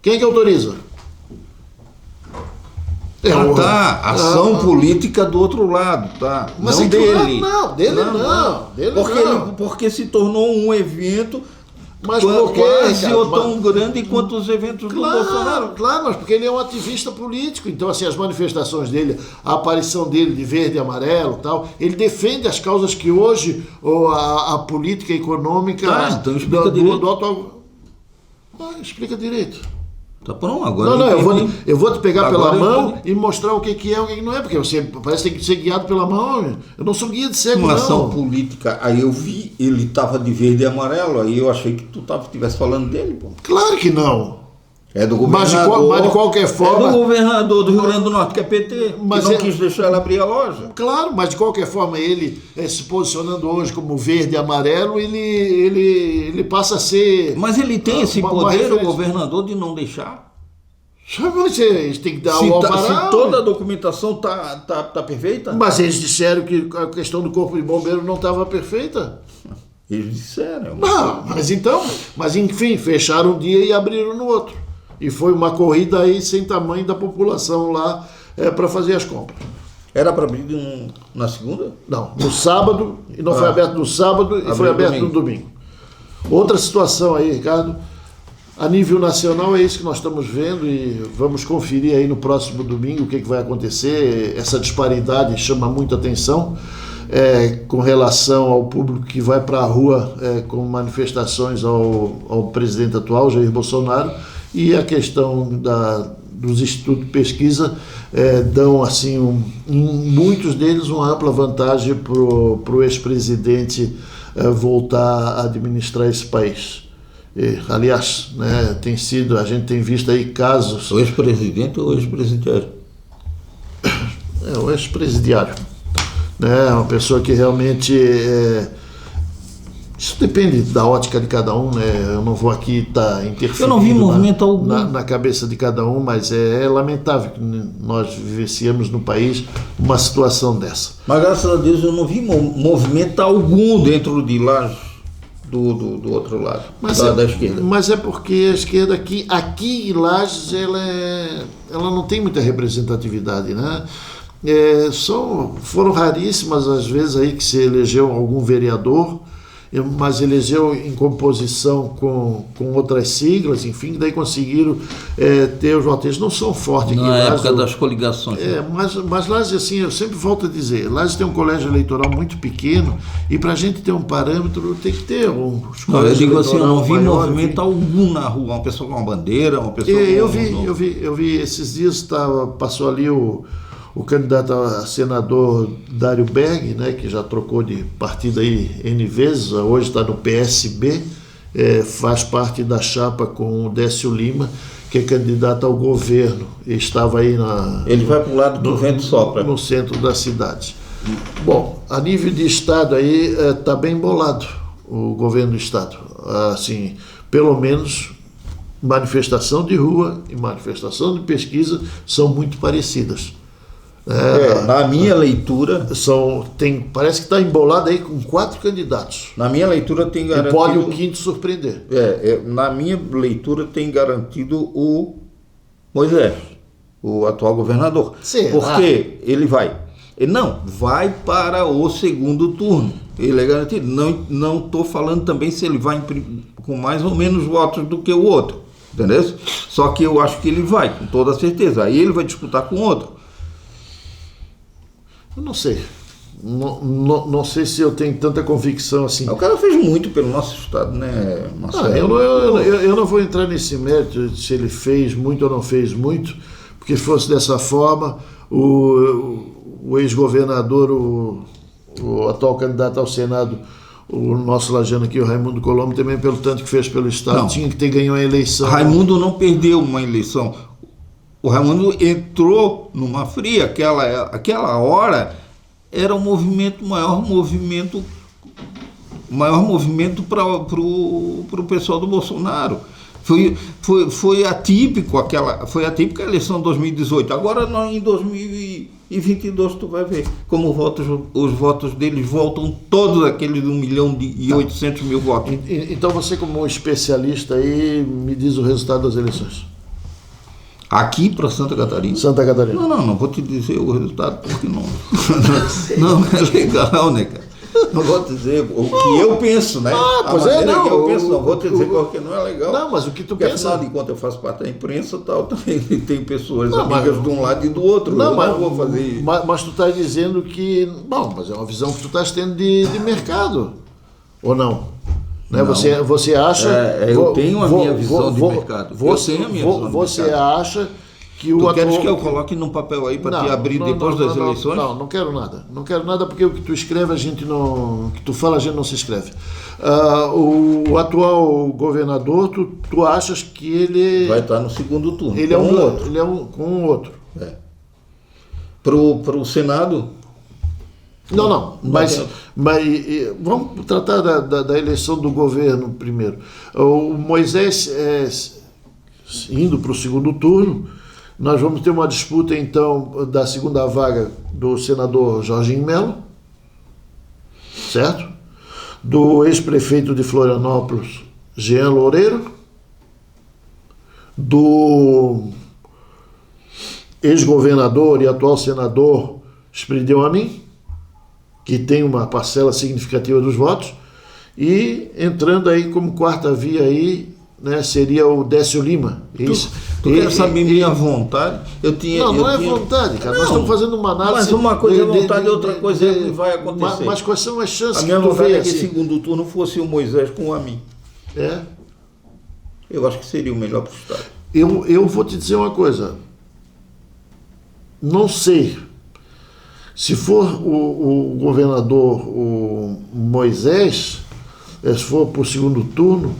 Quem é que autoriza? Ação política do outro lado, tá? Mas não dele. Porque se tornou um evento quase tão grande quanto os eventos do Bolsonaro. Claro, mas porque ele é um ativista político. Então, assim, as manifestações dele, a aparição dele de verde e amarelo e tal, ele defende as causas que hoje a política econômica então explica direito. Explica direito. Tá bom, agora. Eu vou te pegar pela mão e mostrar o que é o que não é, porque você parece que tem que ser guiado pela mão. Eu não sou guia de cego, uma ação política, aí eu vi, ele estava de verde e amarelo, aí eu achei que tu estivesse falando dele, pô. Claro que não. É do governador. Mas de qualquer forma... É do governador do Rio Grande do Norte, que é PT, mas que não quis deixar ela abrir a loja. Claro, mas de qualquer forma, ele se posicionando hoje como verde e amarelo, ele passa a ser... Mas ele tem esse poder, o governador, de não deixar? Eles têm que dar o alvará. Se toda a documentação tá perfeita? Mas eles disseram que a questão do Corpo de Bombeiro não estava perfeita. Eles disseram. Mas enfim, fecharam um dia e abriram no outro. E foi uma corrida aí sem tamanho da população lá para fazer as compras. Era para abrir na segunda? Não, no sábado, e não foi aberto no sábado, e foi aberto no domingo. Outra situação aí, Ricardo, A nível nacional é isso que nós estamos vendo e vamos conferir aí no próximo domingo o que vai acontecer. Essa disparidade chama muita atenção com relação ao público que vai para a rua com manifestações ao presidente atual, Jair Bolsonaro, e a questão dos institutos de pesquisa dão, assim, muitos deles, uma ampla vantagem para o ex-presidente voltar a administrar esse país. Aliás, né, a gente tem visto aí casos... O ex-presidente ou o ex-presidiário? O ex-presidiário. Né, uma pessoa que realmente... Isso depende da ótica de cada um, né? Eu não vou aqui estar interferindo. Eu não vi movimento algum na cabeça de cada um, mas é lamentável que nós vivenciamos no país uma situação dessa. Mas graças a Deus eu não vi movimento algum dentro de lá do outro lado, da esquerda. Mas é porque a esquerda aqui em Lages, ela não tem muita representatividade, né? Foram raríssimas as vezes aí que se elegeu algum vereador, mas elegeu em composição com outras siglas, enfim, daí conseguiram ter os votos. Eles não são fortes aqui. Na época das coligações. Mas Lages, assim, eu sempre volto a dizer, Lages tem um colégio eleitoral muito pequeno e para a gente ter um parâmetro tem que ter uns colégios. Eu digo assim, eu não vi movimento algum na rua, uma pessoa com uma bandeira, uma pessoa Eu vi, esses dias passou ali o candidato a senador Dário Berg, né, que já trocou de partido aí N vezes, hoje está no PSB, faz parte da chapa com o Décio Lima, que é candidato ao governo. Estava aí Ele vai para o lado do vento sopra. No centro da cidade. Bom, a nível de estado aí está bem bolado o governo do estado. Assim, pelo menos manifestação de rua e manifestação de pesquisa são muito parecidas. Na minha leitura... Parece que está embolado aí com 4 candidatos. Na minha leitura tem garantido... E pode o quinto surpreender. Na minha leitura tem garantido o Moisés, o atual governador. Será? Porque ele vai para o segundo turno. Ele é garantido. Não estou falando também se ele vai com mais ou menos votos do que o outro. Entendeu? Só que eu acho que ele vai, com toda certeza. Aí ele vai disputar com outro. Eu não sei. Não sei se eu tenho tanta convicção assim. O cara fez muito pelo nosso estado, né, Marcelo? Eu não vou entrar nesse mérito se ele fez muito ou não fez muito, porque se fosse dessa forma, o ex-governador, o atual candidato ao Senado, o nosso lajano aqui, o Raimundo Colombo, também pelo tanto que fez pelo estado, tinha que ter ganho a eleição. Raimundo não perdeu uma eleição. O Raimundo entrou numa fria, aquela hora era o maior movimento para o pessoal do Bolsonaro. Foi atípico foi atípica a eleição de 2018. Agora em 2022 tu vai ver como os votos deles voltam todos aqueles de 1.800.000 votos. Então você, como um especialista aí, me diz o resultado das eleições. Aqui para Santa Catarina? Santa Catarina. Não vou te dizer o resultado porque não é legal, né, cara? Não vou te dizer o que eu penso, né? Eu penso, não vou te dizer porque não é legal. Não, mas o que tu porque, pensa... afinal de contas, eu faço parte da imprensa e tal, também tem pessoas amigas de um lado e do outro. Não vou fazer... Mas tu estás dizendo que... Bom, mas é uma visão que tu estás tendo de mercado, ou não? Né? Você acha... eu tenho a minha visão de mercado. Você acha que o atual... Tu queres que eu coloque num papel aí para te abrir depois das eleições? Não quero nada. Não quero nada porque o que tu escreve, o que tu fala, a gente não se escreve. O atual governador, tu achas que ele... Vai estar no segundo turno. Ele é com um outro. Para o Senado... Não, mas vamos tratar da eleição do governo primeiro. O Moisés indo para o segundo turno, nós vamos ter uma disputa então da segunda vaga do senador Jorginho Melo, certo? Do ex-prefeito de Florianópolis, Jean Loureiro, do ex-governador e atual senador Esprideu Amin, que tem uma parcela significativa dos votos, e entrando aí como quarta via aí né, seria o Décio Lima. Tu quer saber minha vontade? Não é vontade, cara. Nós estamos fazendo uma análise. Mas uma coisa é vontade e outra coisa é o que vai acontecer. Mas quais são as chances a minha que tu vontade vê é que assim? segundo turno fosse o Moisés com o Amin. Eu acho que seria o melhor para o Estado. Eu vou te dizer uma coisa. Não sei. Se for o governador, o Moisés, se for para o segundo turno,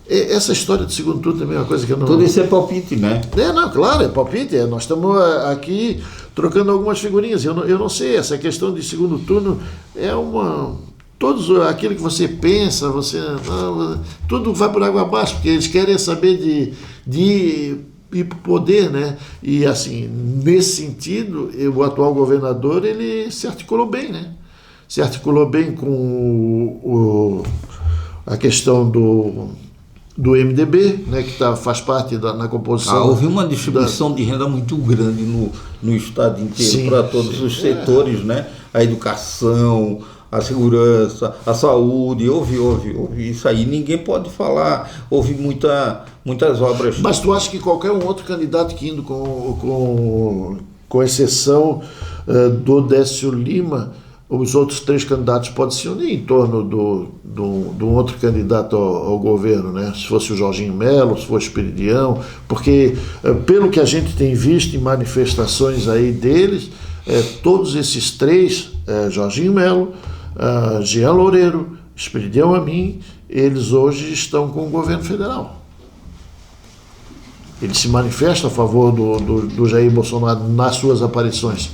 essa história de segundo turno também é uma coisa que eu não... Tudo isso é palpite, né? Não, claro, é palpite. Nós estamos aqui trocando algumas figurinhas. Eu não sei, essa questão de segundo turno é uma... aquilo que você pensa, tudo vai por água abaixo, porque eles querem saber de ir para o poder, né? E assim, nesse sentido, o atual governador, ele se articulou bem, né? Se articulou bem com a questão do MDB, né, que faz parte na composição. Houve uma distribuição de renda muito grande no estado inteiro, para todos os setores, né? A educação, a segurança, a saúde, houve isso aí, ninguém pode falar, houve muitas obras. Mas tu acha que qualquer um outro candidato que indo com exceção do Décio Lima, os outros 3 candidatos podem se unir em torno do outro candidato ao governo, né? Se fosse o Jorginho Melo, se fosse o Esperidião, porque pelo que a gente tem visto em manifestações aí deles, todos esses 3, Jorginho Melo, Jean Loureiro, Esperidião Amin, eles hoje estão com o governo federal. Ele se manifesta a favor do Jair Bolsonaro nas suas aparições.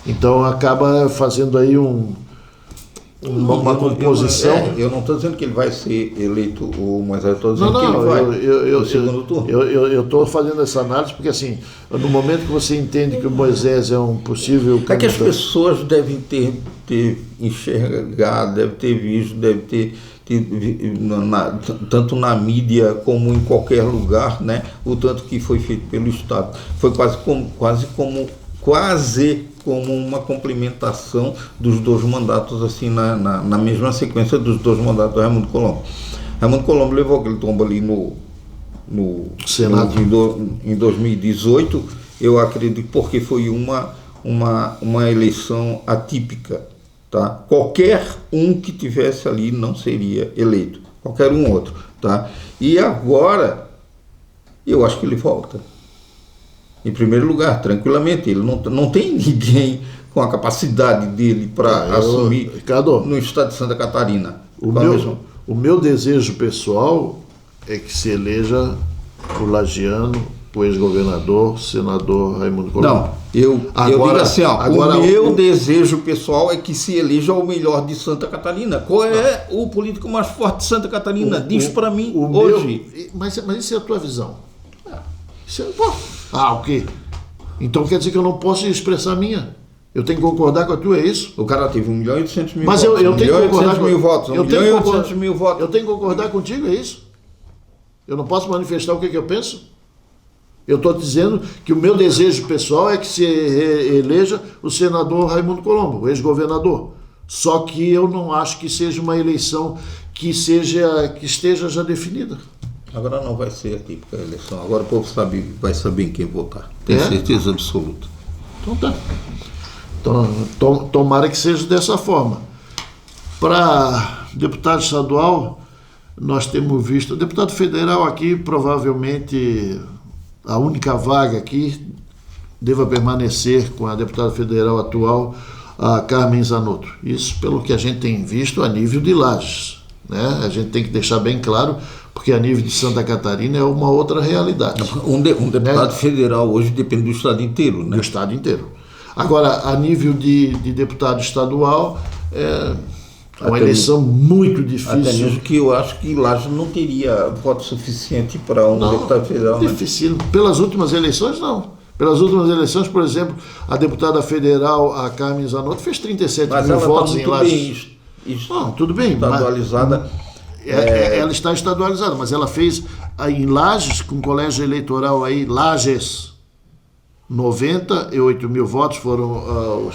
Então acaba fazendo aí uma composição. Eu não estou dizendo que ele vai ser eleito, mas eu estou dizendo que ele vai no segundo turno. Eu estou fazendo essa análise porque, assim, no momento que você entende que o Moisés é um possível candidato... É que as pessoas devem ter enxergado, devem ter visto, devem ter tanto na mídia como em qualquer lugar, né, o tanto que foi feito pelo Estado. Foi quase como uma complementação dos 2 mandatos, assim, na mesma sequência dos 2 mandatos do Raimundo Colombo. Raimundo Colombo levou aquele tombo ali no Senado em 2018, eu acredito, porque foi uma eleição atípica, tá? Qualquer um que tivesse ali não seria eleito, qualquer um outro, tá? E agora, eu acho que ele volta. Em primeiro lugar, tranquilamente, ele não tem ninguém com a capacidade dele para assumir, Ricardo, no estado de Santa Catarina. O meu desejo pessoal é que se eleja o lagiano, o ex-governador, senador Raimundo Colombo. Não, eu digo assim, o meu desejo pessoal é que se eleja o melhor de Santa Catarina. Qual é o político mais forte de Santa Catarina? Diz para mim hoje. Mas isso é a tua visão. Ok. Então quer dizer que eu não posso expressar a minha. Eu tenho que concordar com a tua, é isso? O cara teve 1.800.000 votos. Mas eu tenho que concordar com 1.800.000 votos. 1.800.000 votos. Eu tenho que concordar contigo, é isso? Eu não posso manifestar o que eu penso? Eu estou dizendo que o meu desejo pessoal é que se eleja o senador Raimundo Colombo, o ex-governador. Só que eu não acho que seja uma eleição que esteja já definida. Agora não vai ser aqui, porque a eleição. Agora o povo vai saber em quem votar. Tenho certeza absoluta. Então tá. Tomara que seja dessa forma. Para deputado estadual, nós temos visto... Deputado federal aqui, provavelmente, a única vaga aqui deva permanecer com a deputada federal atual, a Carmen Zanotto. Isso pelo que a gente tem visto a nível de Lages, né? A gente tem que deixar bem claro, porque a nível de Santa Catarina é uma outra realidade. Um deputado federal hoje depende do estado inteiro, né? Do estado inteiro. Agora, a nível de deputado estadual, uma eleição muito difícil. Até mesmo que eu acho que Lages não teria voto suficiente para deputado federal. Difícil. Né? Pelas últimas eleições, não. Pelas últimas eleições, por exemplo, a deputada federal, a Carmen Zanotto, fez 37 mil votos em Lages. Tudo bem. Estadualizada. Ela está estadualizada, mas ela fez em Lages, com o colégio eleitoral aí, Lages, 98 mil votos foram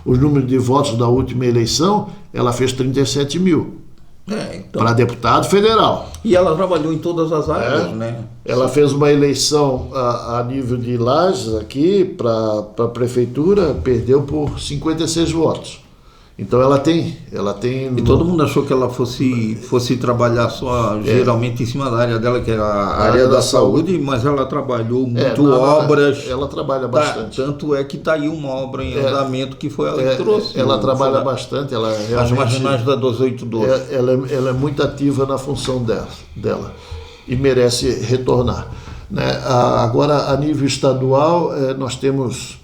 os números de votos da última eleição, ela fez 37 mil. Então. Para deputado federal. E ela trabalhou em todas as áreas, né? Ela fez uma eleição a nível de Lages aqui para a prefeitura, perdeu por 56 votos. Então ela tem. E todo mundo achou que ela fosse trabalhar só geralmente em cima da área dela, que era a área da saúde, mas ela trabalhou muito obras. Ela trabalha bastante. Tanto é que está aí uma obra em andamento que foi ela que trouxe. Ela trabalha bastante, ela realmente. As marginais da 2812. Ela é muito ativa na função dela e merece retornar. Né? Agora, a nível estadual, nós temos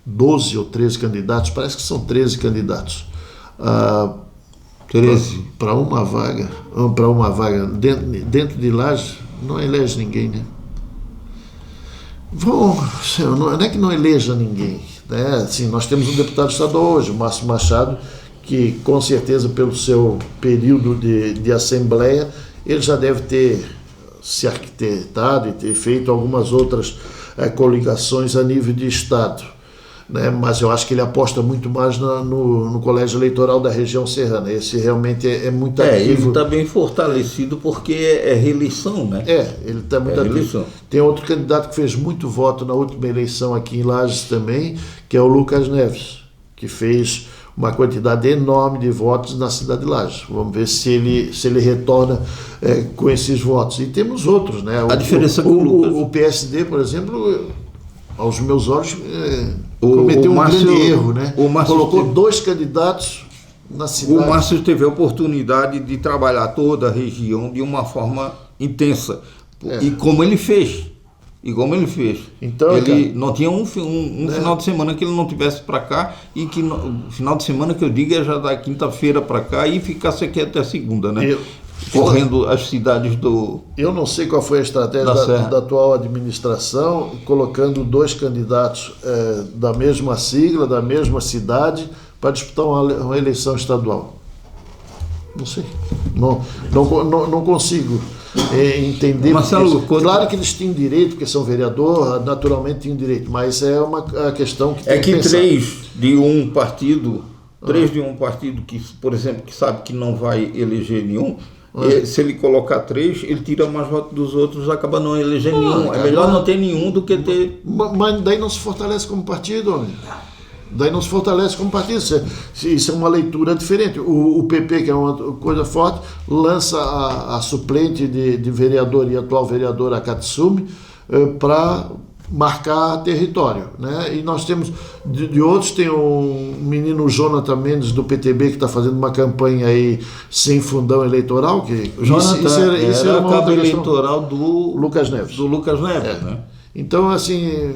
12 ou 13 candidatos, parece que são 13 candidatos. 13. Para uma vaga dentro de Lages, não elege ninguém, né? Não é que não eleja ninguém, né? Assim, nós temos um deputado estadual hoje, o Márcio Machado, que com certeza pelo seu período de assembleia, ele já deve ter se arquitetado e ter feito algumas outras coligações a nível de estado. Né? Mas eu acho que ele aposta muito mais no colégio eleitoral da região serrana. Esse realmente é muito ativo. Ele está bem fortalecido porque é reeleição, né? Ele está muito ativo. Reeleição. Tem outro candidato que fez muito voto na última eleição aqui em Lages também, que é o Lucas Neves, que fez uma quantidade enorme de votos na cidade de Lages. Vamos ver se ele retorna com esses votos. E temos outros, né? A diferença com o Lucas. O PSD, por exemplo, aos meus olhos, cometeu um grande erro, né? Colocou 2 candidatos na cidade. O Márcio teve a oportunidade de trabalhar toda a região de uma forma intensa. E como ele fez. Então, ele não tinha um final de semana que ele não tivesse para cá, e que o final de semana que eu digo é já da quinta-feira para cá e ficasse aqui até segunda, né? Correndo as cidades do... Eu não sei qual foi a estratégia da atual administração, colocando 2 candidatos da mesma sigla, da mesma cidade, para disputar uma eleição estadual. Não sei. Não consigo entender. Marcelo, claro que eles tinham direito, porque são vereador, naturalmente tinham direito, mas é uma questão que tem que pensar. 3 de um partido que, por exemplo, que sabe que não vai eleger nenhum, se ele colocar 3, ele tira mais votos dos outros, acaba não elegendo nenhum. É melhor não ter nenhum do que ter... Mas daí não se fortalece como partido, homem. Isso é uma leitura diferente. O PP, que é uma coisa forte, lança a suplente de vereador e atual vereadora Katsumi para marcar território, né? E nós temos de outros, tem um menino Jonathan Mendes do PTB que está fazendo uma campanha aí sem fundão eleitoral, que isso era o cabo eleitoral do Lucas Neves. Né? Então, assim,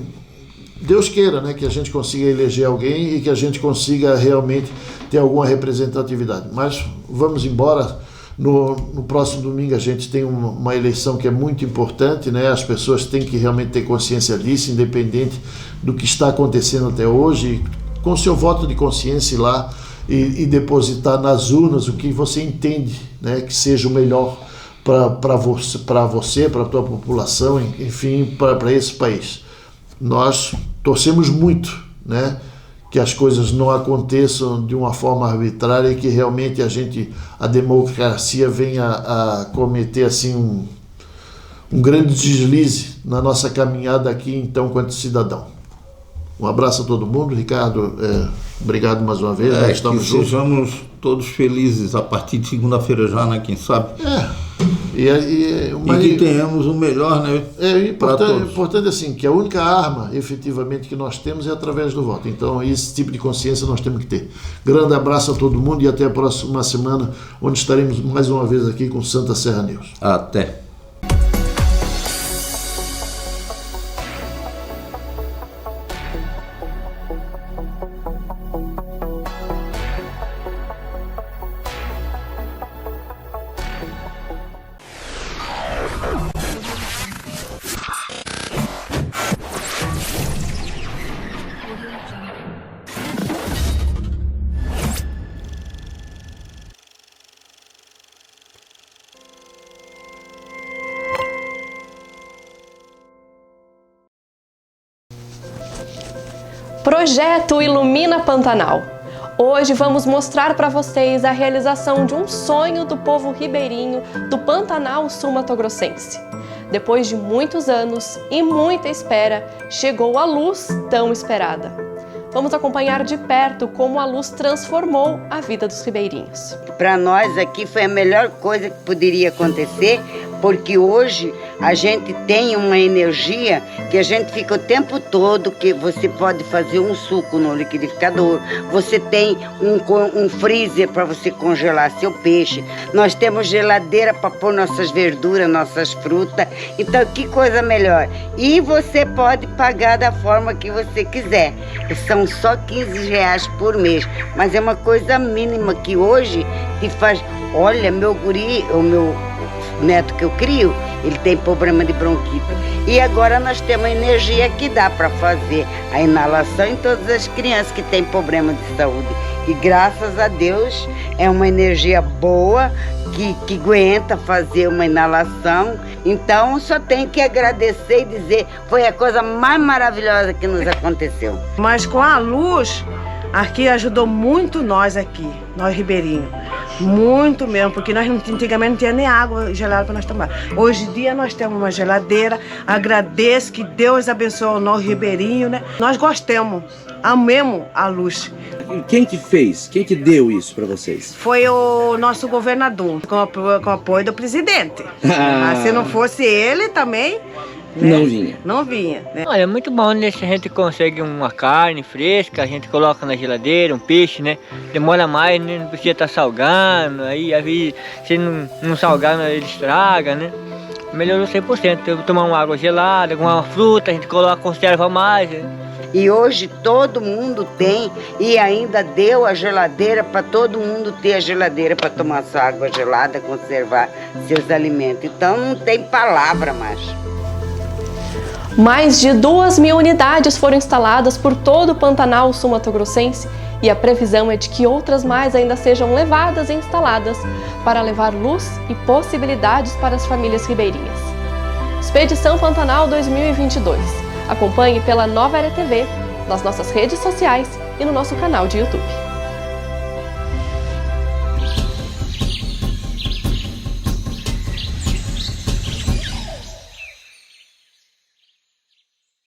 Deus queira, né, que a gente consiga eleger alguém e que a gente consiga realmente ter alguma representatividade. Mas vamos embora. No próximo domingo a gente tem uma eleição que é muito importante, né? As pessoas têm que realmente ter consciência disso, independente do que está acontecendo até hoje, com seu voto de consciência ir lá e depositar nas urnas o que você entende, né, que seja o melhor para você, para a tua população, enfim, para esse país. Nós torcemos muito, né, que as coisas não aconteçam de uma forma arbitrária e que realmente a democracia venha a cometer assim um grande deslize na nossa caminhada aqui, então, quanto cidadão. Um abraço a todo mundo. Ricardo, obrigado mais uma vez. Estamos juntos. Sejamos todos felizes a partir de segunda-feira já, né? Quem sabe? E que tenhamos o melhor, né? Importante assim, que a única arma efetivamente que nós temos é através do voto. Então esse tipo de consciência nós temos que ter. Grande abraço a todo mundo e até a próxima semana, onde estaremos mais uma vez aqui com Santa Serra News. Até. Projeto Ilumina Pantanal. Hoje vamos mostrar para vocês a realização de um sonho do povo ribeirinho do Pantanal Sul-Mato-Grossense. Depois de muitos anos e muita espera, chegou a luz tão esperada. Vamos acompanhar de perto como a luz transformou a vida dos ribeirinhos. Para nós aqui foi a melhor coisa que poderia acontecer, porque hoje a gente tem uma energia que a gente fica o tempo todo, que você pode fazer um suco no liquidificador, você tem um freezer para você congelar seu peixe, nós temos geladeira para pôr nossas verduras, nossas frutas, então que coisa melhor. E você pode pagar da forma que você quiser, são só R$15 por mês, mas é uma coisa mínima que hoje te faz. Olha, meu guri, o meu neto que eu crio, ele tem problema de bronquite. E agora nós temos energia que dá para fazer a inalação em todas as crianças que têm problema de saúde. E graças a Deus é uma energia boa que aguenta fazer uma inalação. Então só tem que agradecer e dizer, foi a coisa mais maravilhosa que nos aconteceu. Mas com a luz, aqui ajudou muito nós ribeirinhos. Muito mesmo, porque nós antigamente não tinha nem água gelada para nós tomar. Hoje em dia nós temos uma geladeira, agradeço que Deus abençoe o nosso ribeirinho, né? Nós gostamos, amemos a luz. Quem que fez? Quem que deu isso para vocês? Foi o nosso governador, com apoio do presidente. Se não fosse ele também, né? Não vinha, né? Olha, é muito bom, né? Se a gente consegue uma carne fresca, a gente coloca na geladeira, um peixe, né? Demora mais, né? Não precisa estar salgando, aí às vezes se não salgar, ele estraga, né? Melhorou 100%. Eu tomar uma água gelada, com uma fruta, a gente coloca, conserva mais, né? E hoje todo mundo tem, e ainda deu a geladeira para todo mundo ter a geladeira para tomar sua água gelada, conservar seus alimentos. Então não tem palavra mais. Mais de 2.000 unidades foram instaladas por todo o Pantanal Sul-Mato-Grossense e a previsão é de que outras mais ainda sejam levadas e instaladas para levar luz e possibilidades para as famílias ribeirinhas. Expedição Pantanal 2022. Acompanhe pela Nova Era TV, nas nossas redes sociais e no nosso canal de YouTube.